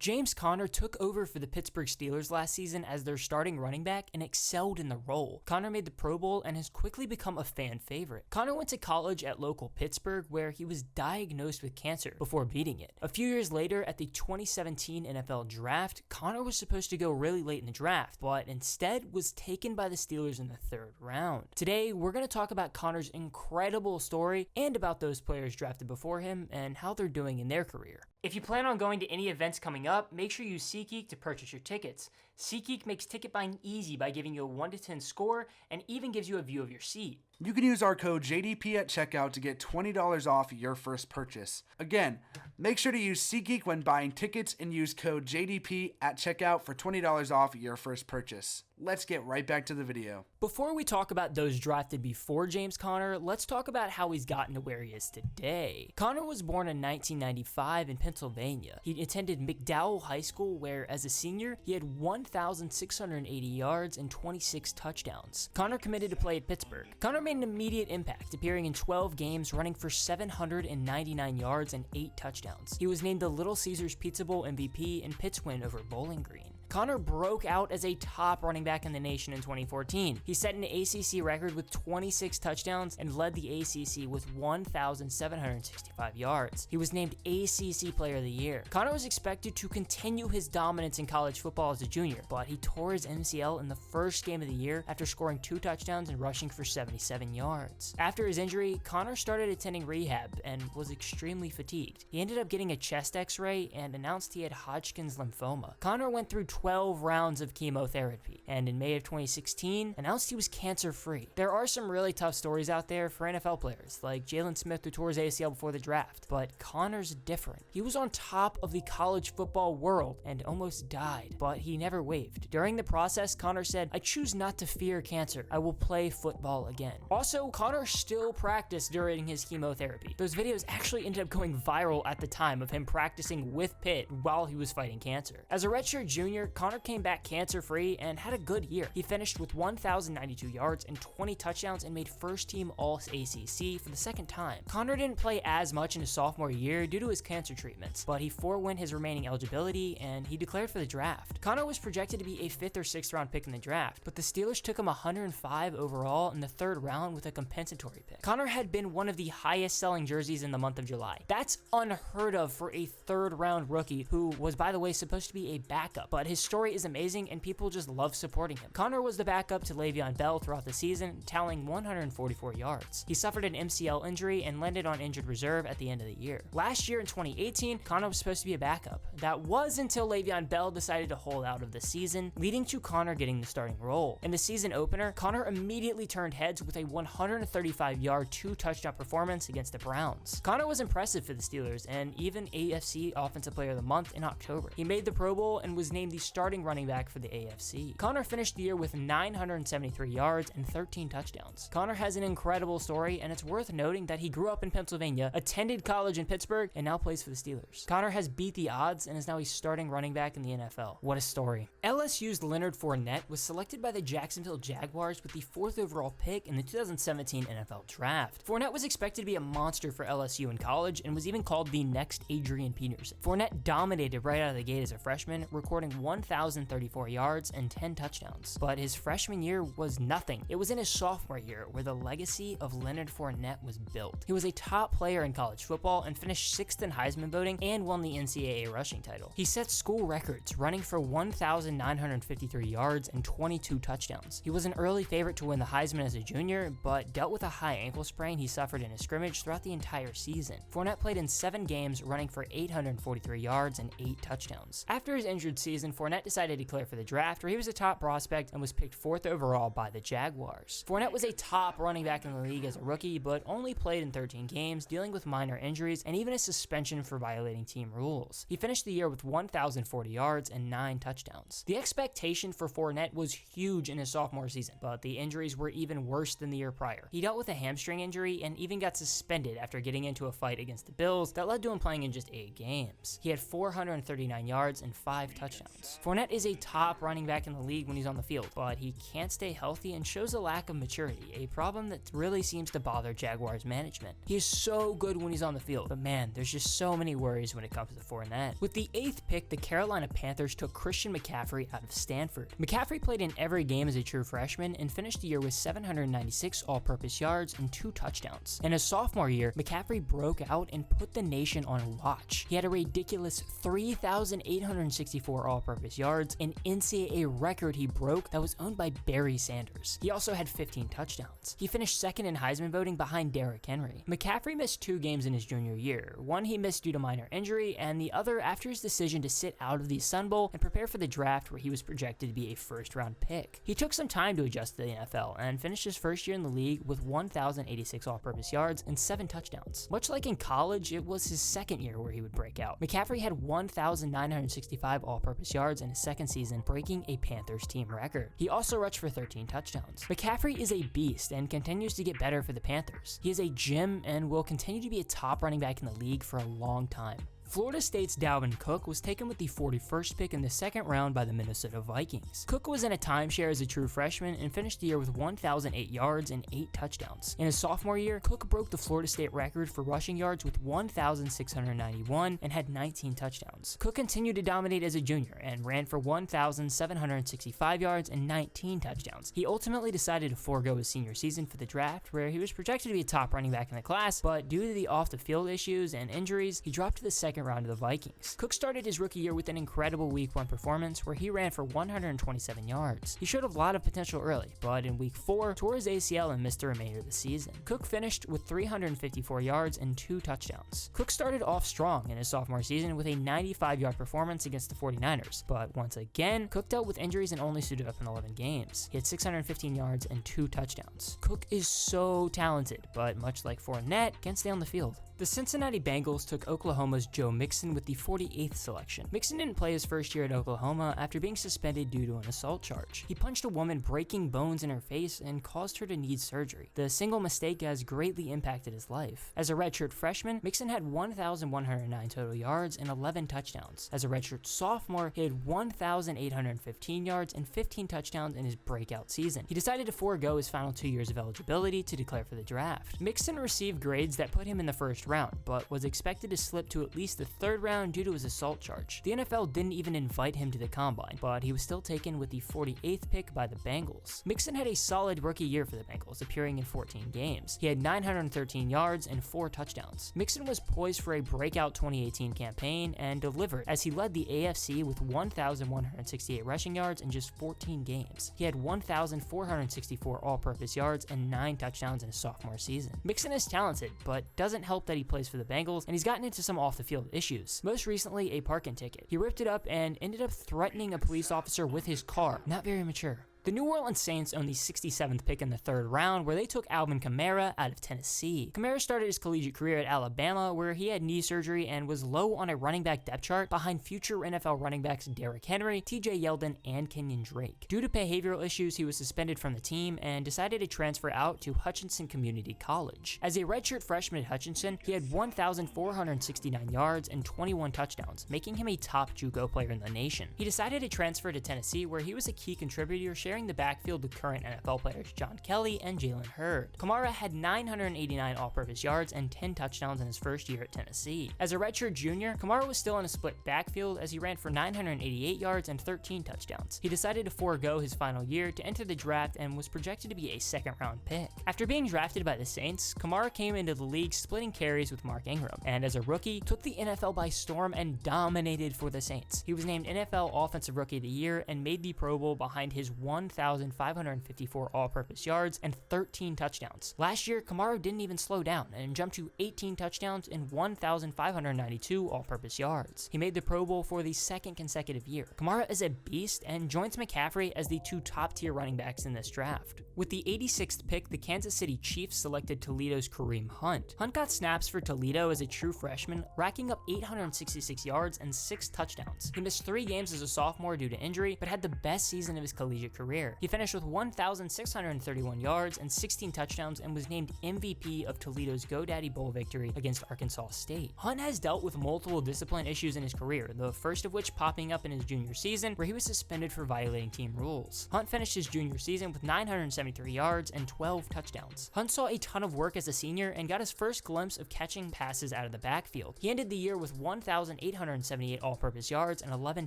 James Conner took over for the Pittsburgh Steelers last season as their starting running back and excelled in the role. Conner made the Pro Bowl and has quickly become a fan favorite. Conner went to college at local Pittsburgh, where he was diagnosed with cancer before beating it. A few years later, at the 2017 NFL Draft, Conner was supposed to go really late in the draft, but instead was taken by the Steelers in the 3rd round. Today, we're going to talk about Conner's incredible story and about those players drafted before him and how they're doing in their career. If you plan on going to any events coming up, make sure you use SeatGeek to purchase your tickets. SeatGeek makes ticket buying easy by giving you a 1 to 10 score and even gives you a view of your seat. You can use our code JDP at checkout to get $20 off your first purchase. Again, make sure to use SeatGeek when buying tickets and use code JDP at checkout for $20 off your first purchase. Let's get right back to the video. Before we talk about those drafted before James Conner, let's talk about how he's gotten to where he is today. Conner was born in 1995 in Pennsylvania. He attended McDowell High School, where as a senior, he had 1,680 yards and 26 touchdowns. Conner committed to play at Pittsburgh. Conner made an immediate impact, appearing in 12 games, running for 799 yards and 8 touchdowns. He was named the Little Caesars Pizza Bowl MVP in Pitt's win over Bowling Green. Conner broke out as a top running back in the nation in 2014. He set an ACC record with 26 touchdowns and led the ACC with 1,765 yards. He was named ACC Player of the Year. Conner was expected to continue his dominance in college football as a junior, but he tore his MCL in the first game of the year after scoring 2 touchdowns and rushing for 77 yards. After his injury, Conner started attending rehab and was extremely fatigued. He ended up getting a chest x-ray and announced he had Hodgkin's lymphoma. Conner went through 12 rounds of chemotherapy, and in May of 2016, announced he was cancer-free. There are some really tough stories out there for NFL players, like Jalen Smith who tore his ACL before the draft, but Conner's different. He was on top of the college football world and almost died, but he never wavered. During the process, Conner said, "I choose not to fear cancer. I will play football again." Also, Conner still practiced during his chemotherapy. Those videos actually ended up going viral at the time of him practicing with Pitt while he was fighting cancer. As a redshirt junior, Conner came back cancer-free and had a good year. He finished with 1,092 yards and 20 touchdowns and made first-team All-ACC for the 2nd time. Conner didn't play as much in his sophomore year due to his cancer treatments, but he forewent his remaining eligibility and he declared for the draft. Conner was projected to be a 5th or 6th round pick in the draft, but the Steelers took him 105 overall in the 3rd round with a compensatory pick. Conner had been one of the highest selling jerseys in the month of July. That's unheard of for a 3rd round rookie who was, by the way, supposed to be a backup, but his story is amazing and people just love supporting him. Conner was the backup to Le'Veon Bell throughout the season, tallying 144 yards. He suffered an MCL injury and landed on injured reserve at the end of the year. Last year in 2018, Conner was supposed to be a backup. That was until Le'Veon Bell decided to hold out of the season, leading to Conner getting the starting role. In the season opener, Conner immediately turned heads with a 135-yard, 2-touchdown performance against the Browns. Conner was impressive for the Steelers and even AFC Offensive Player of the Month in October. He made the Pro Bowl and was named the starting running back for the AFC. Conner finished the year with 973 yards and 13 touchdowns. Conner has an incredible story, and it's worth noting that he grew up in Pennsylvania, attended college in Pittsburgh, and now plays for the Steelers. Conner has beat the odds and is now a starting running back in the NFL. What a story. LSU's Leonard Fournette was selected by the Jacksonville Jaguars with the 4th overall pick in the 2017 NFL Draft. Fournette was expected to be a monster for LSU in college and was even called the next Adrian Peterson. Fournette dominated right out of the gate as a freshman, recording 1,034 yards and 10 touchdowns. But his freshman year was nothing. It was in his sophomore year where the legacy of Leonard Fournette was built. He was a top player in college football and finished 6th in Heisman voting and won the NCAA rushing title. He set school records, running for 1,953 yards and 22 touchdowns. He was an early favorite to win the Heisman as a junior, but dealt with a high ankle sprain he suffered in a scrimmage throughout the entire season. Fournette played in 7 games, running for 843 yards and 8 touchdowns. After his injured season, Fournette decided to declare for the draft, where he was a top prospect and was picked 4th overall by the Jaguars. Fournette was a top running back in the league as a rookie, but only played in 13 games, dealing with minor injuries and even a suspension for violating team rules. He finished the year with 1,040 yards and 9 touchdowns. The expectation for Fournette was huge in his sophomore season, but the injuries were even worse than the year prior. He dealt with a hamstring injury and even got suspended after getting into a fight against the Bills that led to him playing in just 8 games. He had 439 yards and 5 touchdowns. touchdowns. Fournette is a top running back in the league when he's on the field, but he can't stay healthy and shows a lack of maturity, a problem that really seems to bother Jaguars management. He is so good when he's on the field, but man, there's just so many worries when it comes to Fournette. With the 8th pick, the Carolina Panthers took Christian McCaffrey out of Stanford. McCaffrey played in every game as a true freshman and finished the year with 796 all-purpose yards and 2 touchdowns. In his sophomore year, McCaffrey broke out and put the nation on watch. He had a ridiculous 3,864 all-purpose yards, an NCAA record he broke that was owned by Barry Sanders. He also had 15 touchdowns. He finished second in Heisman voting behind Derrick Henry. McCaffrey missed 2 games in his junior year. One he missed due to minor injury, and the other after his decision to sit out of the Sun Bowl and prepare for the draft where he was projected to be a first-round pick. He took some time to adjust to the NFL and finished his first year in the league with 1,086 all-purpose yards and 7 touchdowns. Much like in college, it was his second year where he would break out. McCaffrey had 1,965 all-purpose yards in his second season, breaking a Panthers team record. He also rushed for 13 touchdowns. McCaffrey is a beast and continues to get better for the Panthers. He is a gem and will continue to be a top running back in the league for a long time. Florida State's Dalvin Cook was taken with the 41st pick in the second round by the Minnesota Vikings. Cook was in a timeshare as a true freshman and finished the year with 1,008 yards and 8 touchdowns. In his sophomore year, Cook broke the Florida State record for rushing yards with 1,691 and had 19 touchdowns. Cook continued to dominate as a junior and ran for 1,765 yards and 19 touchdowns. He ultimately decided to forego his senior season for the draft, where he was projected to be a top running back in the class, but due to the off-the-field issues and injuries, he dropped to the second round of the Vikings. Cook started his rookie year with an incredible week 1 performance where he ran for 127 yards. He showed a lot of potential early, but in week 4, tore his ACL and missed the remainder of the season. Cook finished with 354 yards and 2 touchdowns. Cook started off strong in his sophomore season with a 95-yard performance against the 49ers, but once again, Cook dealt with injuries and only suited up in 11 games. He had 615 yards and 2 touchdowns. Cook is so talented, but much like Fournette, can't stay on the field. The Cincinnati Bengals took Oklahoma's Joe Mixon with the 48th selection. Mixon didn't play his first year at Oklahoma after being suspended due to an assault charge. He punched a woman, breaking bones in her face and caused her to need surgery. The single mistake has greatly impacted his life. As a redshirt freshman, Mixon had 1,109 total yards and 11 touchdowns. As a redshirt sophomore, he had 1,815 yards and 15 touchdowns in his breakout season. He decided to forego his final 2 years of eligibility to declare for the draft. Mixon received grades that put him in the first round, but was expected to slip to at least the 3rd round due to his assault charge. The NFL didn't even invite him to the combine, but he was still taken with the 48th pick by the Bengals. Mixon had a solid rookie year for the Bengals, appearing in 14 games. He had 913 yards and 4 touchdowns. Mixon was poised for a breakout 2018 campaign and delivered as he led the AFC with 1,168 rushing yards in just 14 games. He had 1,464 all-purpose yards and 9 touchdowns in his sophomore season. Mixon is talented, but doesn't help that he plays for the Bengals, and he's gotten into some off-the-field issues. Most recently, a parking ticket. He ripped it up and ended up threatening a police officer with his car. Not very mature. The New Orleans Saints owned the 67th pick in the 3rd round, where they took Alvin Kamara out of Tennessee. Kamara started his collegiate career at Alabama, where he had knee surgery and was low on a running back depth chart behind future NFL running backs Derrick Henry, TJ Yeldon, and Kenyon Drake. Due to behavioral issues, he was suspended from the team and decided to transfer out to Hutchinson Community College. As a redshirt freshman at Hutchinson, he had 1,469 yards and 21 touchdowns, making him a top JUCO player in the nation. He decided to transfer to Tennessee, where he was a key contributor, sharing the backfield with current NFL players John Kelly and Jalen Hurd. Kamara had 989 all-purpose yards and 10 touchdowns in his first year at Tennessee. As a redshirt junior, Kamara was still in a split backfield as he ran for 988 yards and 13 touchdowns. He decided to forego his final year to enter the draft and was projected to be a 2nd-round pick. After being drafted by the Saints, Kamara came into the league splitting carries with Mark Ingram, and as a rookie, took the NFL by storm and dominated for the Saints. He was named NFL Offensive Rookie of the Year and made the Pro Bowl behind his 1,554 all-purpose yards and 13 touchdowns. Last year, Kamara didn't even slow down and jumped to 18 touchdowns and 1,592 all-purpose yards. He made the Pro Bowl for the 2nd consecutive year. Kamara is a beast and joins McCaffrey as the 2 top-tier running backs in this draft. With the 86th pick, the Kansas City Chiefs selected Toledo's Kareem Hunt. Hunt got snaps for Toledo as a true freshman, racking up 866 yards and 6 touchdowns. He missed 3 games as a sophomore due to injury, but had the best season of his collegiate career. career. He finished with 1,631 yards and 16 touchdowns and was named MVP of Toledo's GoDaddy Bowl victory against Arkansas State. Hunt has dealt with multiple discipline issues in his career, the first of which popping up in his junior season where he was suspended for violating team rules. Hunt finished his junior season with 973 yards and 12 touchdowns. Hunt saw a ton of work as a senior and got his first glimpse of catching passes out of the backfield. He ended the year with 1,878 all-purpose yards and 11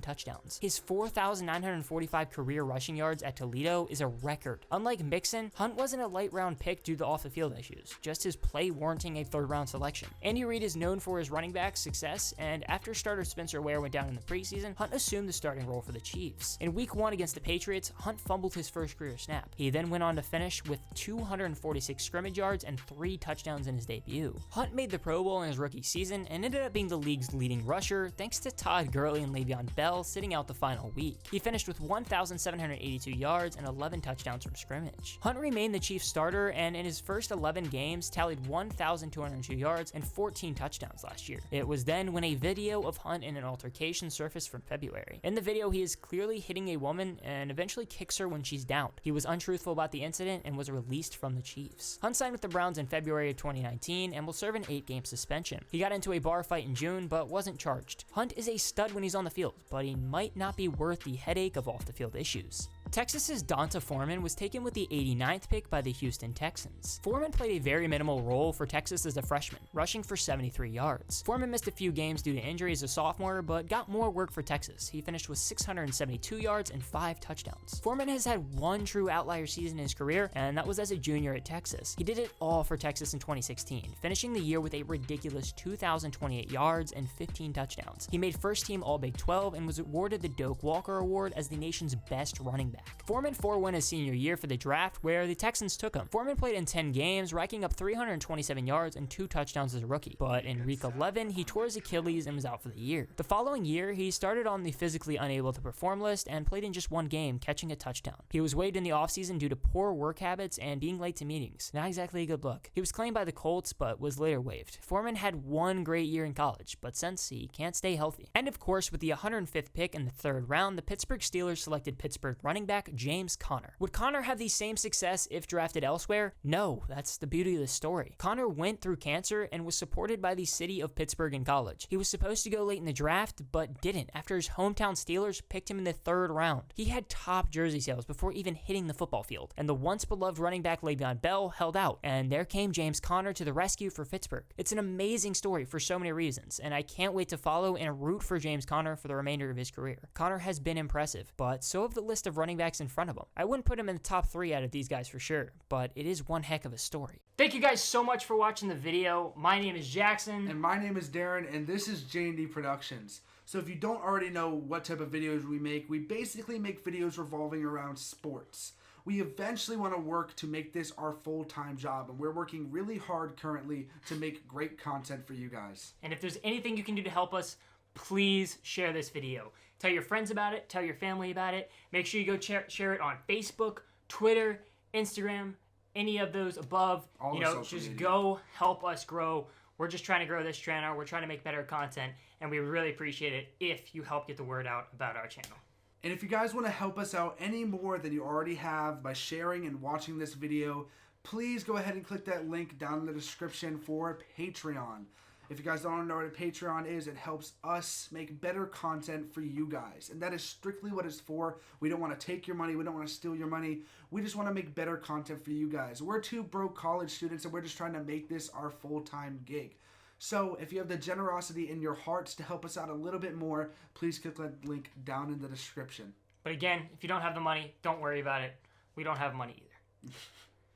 touchdowns. His 4,945 career rushing yards at Toledo is a record. Unlike Mixon, Hunt wasn't a late round pick due to off-the-field issues, just his play warranting a third-round selection. Andy Reid is known for his running back success, and after starter Spencer Ware went down in the preseason, Hunt assumed the starting role for the Chiefs. In Week 1 against the Patriots, Hunt fumbled his first career snap. He then went on to finish with 246 scrimmage yards and 3 touchdowns in his debut. Hunt made the Pro Bowl in his rookie season and ended up being the league's leading rusher thanks to Todd Gurley and Le'Veon Bell sitting out the final week. He finished with 1,782 yards and 11 touchdowns from scrimmage. Hunt remained the Chiefs starter and in his first 11 games tallied 1,202 yards and 14 touchdowns last year. It was then when a video of Hunt in an altercation surfaced from February. In the video, he is clearly hitting a woman and eventually kicks her when she's downed. He was untruthful about the incident and was released from the Chiefs. Hunt signed with the Browns in February of 2019 and will serve an 8-game suspension. He got into a bar fight in June but wasn't charged. Hunt is a stud when he's on the field, but he might not be worth the headache of off-the-field issues. Texas's Dontoh Foreman was taken with the 89th pick by the Houston Texans. Foreman played a very minimal role for Texas as a freshman, rushing for 73 yards. Foreman missed a few games due to injury as a sophomore, but got more work for Texas. He finished with 672 yards and 5 touchdowns. Foreman has had one true outlier season in his career, and that was as a junior at Texas. He did it all for Texas in 2016, finishing the year with a ridiculous 2,028 yards and 15 touchdowns. He made first team All Big 12 and was awarded the Doak Walker Award as the nation's best running back. Foreman forewent his senior year for the draft where the Texans took him. Foreman played in 10 games, racking up 327 yards and 2 touchdowns as a rookie, but in week 11 he tore his Achilles and was out for the year. The following year he started on the physically unable to perform list and played in just 1 game, catching a touchdown. He was waived in the offseason due to poor work habits and being late to meetings. Not exactly a good look. He was claimed by the Colts but was later waived. Foreman had one great year in college, but since he can't stay healthy. And of course, with the 105th pick in the 3rd round, the Pittsburgh Steelers selected Pittsburgh running back James Conner. Would Conner have the same success if drafted elsewhere? No, that's the beauty of the story. Conner went through cancer and was supported by the city of Pittsburgh in college. He was supposed to go late in the draft, but didn't after his hometown Steelers picked him in the 3rd round. He had top jersey sales before even hitting the football field, and the once beloved running back Le'Veon Bell held out, and there came James Conner to the rescue for Pittsburgh. It's an amazing story for so many reasons, and I can't wait to follow and root for James Conner for the remainder of his career. Conner has been impressive, but so have the list of running backs in front of him. I wouldn't put him in the top 3 out of these guys for sure, but it is one heck of a story. Thank you guys so much for watching the video. My name is Jackson. And my name is Darren, and this is J&D Productions. So if you don't already know what type of videos we basically make videos revolving around sports. We eventually want to work to make this our full-time job, and we're working really hard currently to make great content for you guys. And if there's anything you can do to help us, please share this video. Tell your friends about it, tell your family about it. Make sure you go share it on Facebook, Twitter, Instagram, any of those above. All the social just media. go help us grow. We're just trying to grow this channel. We're trying to make better content, and we really appreciate it if you help get the word out about our channel. And if you guys want to help us out any more than you already have by sharing and watching this video, please go ahead and click that link down in the description for Patreon. If you guys don't know what a Patreon is, it helps us make better content for you guys. And that is strictly what it's for. We don't want to take your money. We don't want to steal your money. We just want to make better content for you guys. We're 2 broke college students, and we're just trying to make this our full-time gig. So if you have the generosity in your hearts to help us out a little bit more, please click that link down in the description. But again, if you don't have the money, don't worry about it. We don't have money either.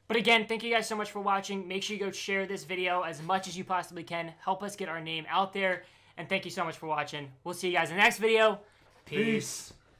But again, thank you guys so much for watching. Make sure you go share this video as much as you possibly can. Help us get our name out there. And thank you so much for watching. We'll see you guys in the next video. Peace.